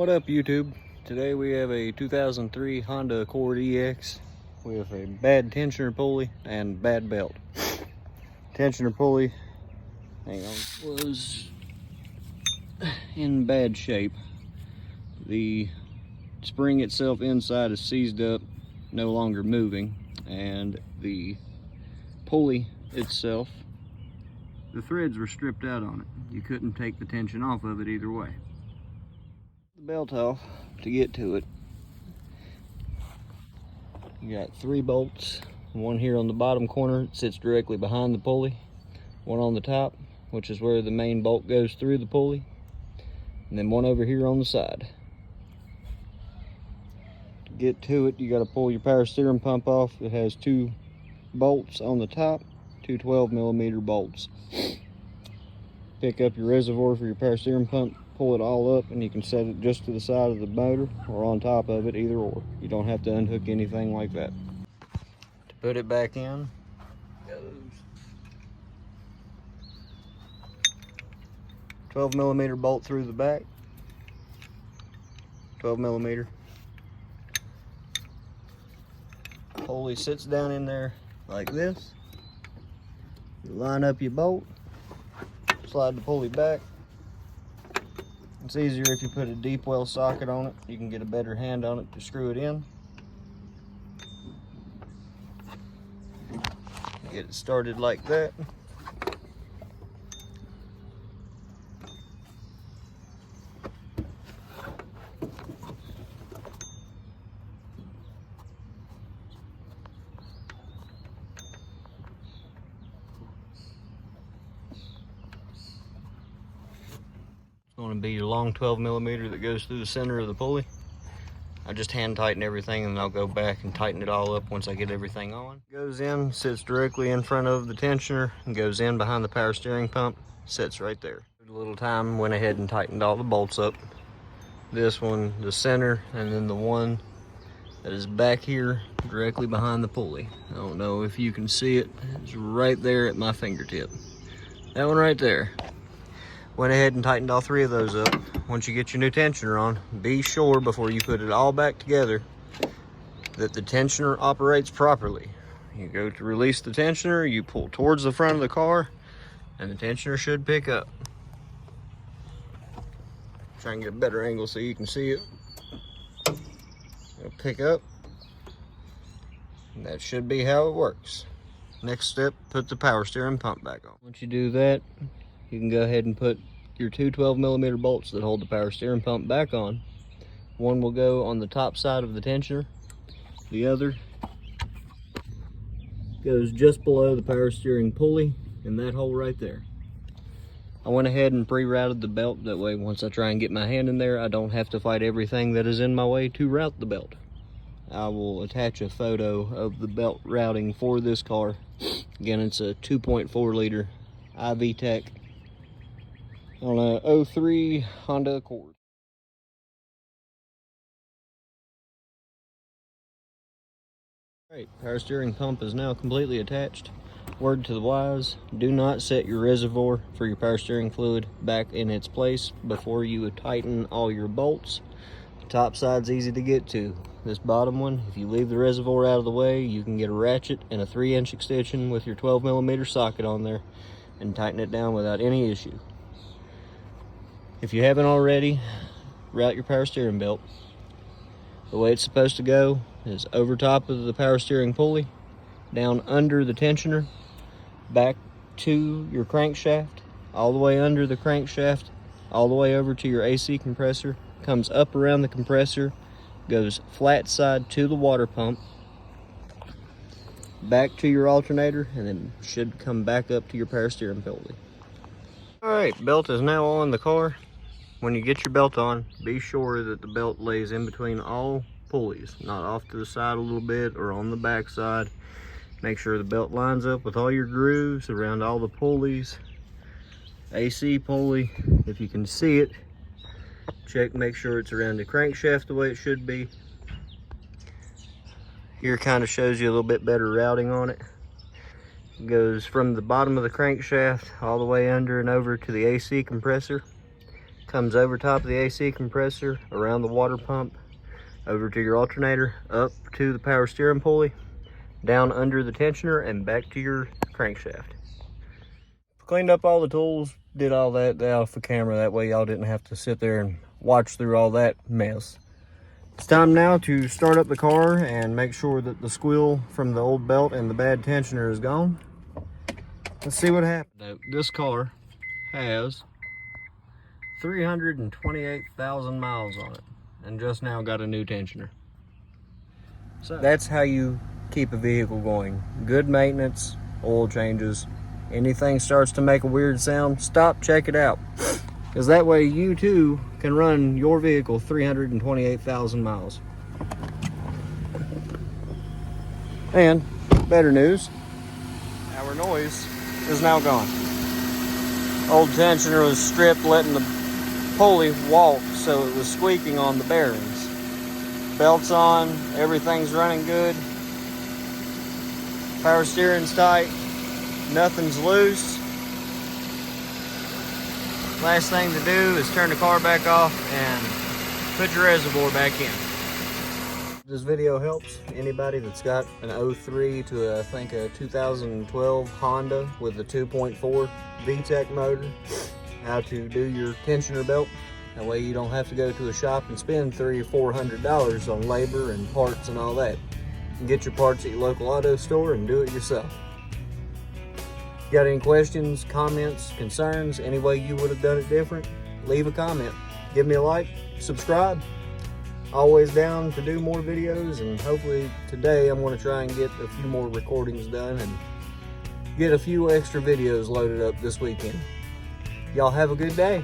What up, YouTube? Today we have a 2003 Honda Accord EX with a bad tensioner pulley and bad belt. Tensioner pulley, was in bad shape. The spring itself inside is seized up, no longer moving, and the pulley itself, the threads were stripped out on it. You couldn't take the tension off of it either way. The belt off to get to it. You got 3 bolts, one here on the bottom corner, it sits directly behind the pulley, one on the top, which is where the main bolt goes through the pulley, and then one over here on the side. To get to it, you got to pull your power steering pump off. It has 2 bolts on the top, 2 12mm bolts. Pick up your reservoir for your power steering pump, pull it all up, and you can set it just to the side of the motor or on top of it, either or. You don't have to unhook anything like that. To put it back in, goes 12mm bolt through the back, 12mm. Pulley sits down in there like this. You line up your bolt, slide the pulley back. It's easier if you put a deep well socket on it. You can get a better hand on it to screw it in. Get it started like that. Going to be your long 12mm that goes through the center of the pulley. I just hand tighten everything and then I'll go back and tighten it all up once I get everything on. Goes in, sits directly in front of the tensioner, and goes in behind the power steering pump, sits right there. A little time, went ahead and tightened all the bolts up. This one, the center, and then the one that is back here directly behind the pulley. I don't know if you can see it, it's right there at my fingertip. That one right there. Went ahead and tightened all 3 of those up. Once you get your new tensioner on, be sure before you put it all back together that the tensioner operates properly. You go to release the tensioner, you pull towards the front of the car, and the tensioner should pick up. Try and get a better angle so you can see it. It'll pick up. And that should be how it works. Next step, put the power steering pump back on. Once you do that, you can go ahead and put your 2 12mm bolts that hold the power steering pump back on. One will go on the top side of the tensioner. The other goes just below the power steering pulley in that hole right there. I went ahead and pre-routed the belt. That way, once I try and get my hand in there, I don't have to fight everything that is in my way to route the belt. I will attach a photo of the belt routing for this car. Again, it's a 2.4 liter I-VTEC on a 03 Honda Accord. Alright, power steering pump is now completely attached. Word to the wise, do not set your reservoir for your power steering fluid back in its place before you tighten all your bolts. The top side's easy to get to. This bottom one, if you leave the reservoir out of the way, you can get a ratchet and a 3-inch extension with your 12mm socket on there and tighten it down without any issue. If you haven't already, route your power steering belt. The way it's supposed to go is over top of the power steering pulley, down under the tensioner, back to your crankshaft, all the way under the crankshaft, all the way over to your AC compressor, comes up around the compressor, goes flat side to the water pump, back to your alternator, and then should come back up to your power steering pulley. Alright, belt is now on the car. When you get your belt on, be sure that the belt lays in between all pulleys, not off to the side a little bit or on the back side. Make sure the belt lines up with all your grooves around all the pulleys. AC pulley, if you can see it, check, make sure it's around the crankshaft the way it should be. Here kind of shows you a little bit better routing on it. It goes from the bottom of the crankshaft all the way under and over to the AC compressor. Comes over top of the AC compressor, around the water pump, over to your alternator, up to the power steering pulley, down under the tensioner, and back to your crankshaft. Cleaned up all the tools, did all that off the camera, that way y'all didn't have to sit there and watch through all that mess. It's time now to start up the car and make sure that the squeal from the old belt and the bad tensioner is gone. Let's see what happens. This car has 328,000 miles on it and just now got a new tensioner. So that's how you keep a vehicle going. Good maintenance, oil changes. Anything starts to make a weird sound, stop, check it out. Because that way you too can run your vehicle 328,000 miles. And better news, our noise is now gone. Old tensioner was stripped, letting the pulley walk, so it was squeaking on the bearings. Belt's on, everything's running good. Power steering's tight, nothing's loose. Last thing to do is turn the car back off and put your reservoir back in. This video helps anybody that's got an 03 to I think a 2012 Honda with a 2.4 VTEC motor, how to do your tensioner belt. That way you don't have to go to a shop and spend $300 or $400 on labor and parts and all that. You can get your parts at your local auto store and do it yourself. Got any questions, comments, concerns, any way you would have done it different? Leave a comment. Give me a like, subscribe. Always down to do more videos, and hopefully today I'm going to try and get a few more recordings done and get a few extra videos loaded up this weekend. Y'all have a good day.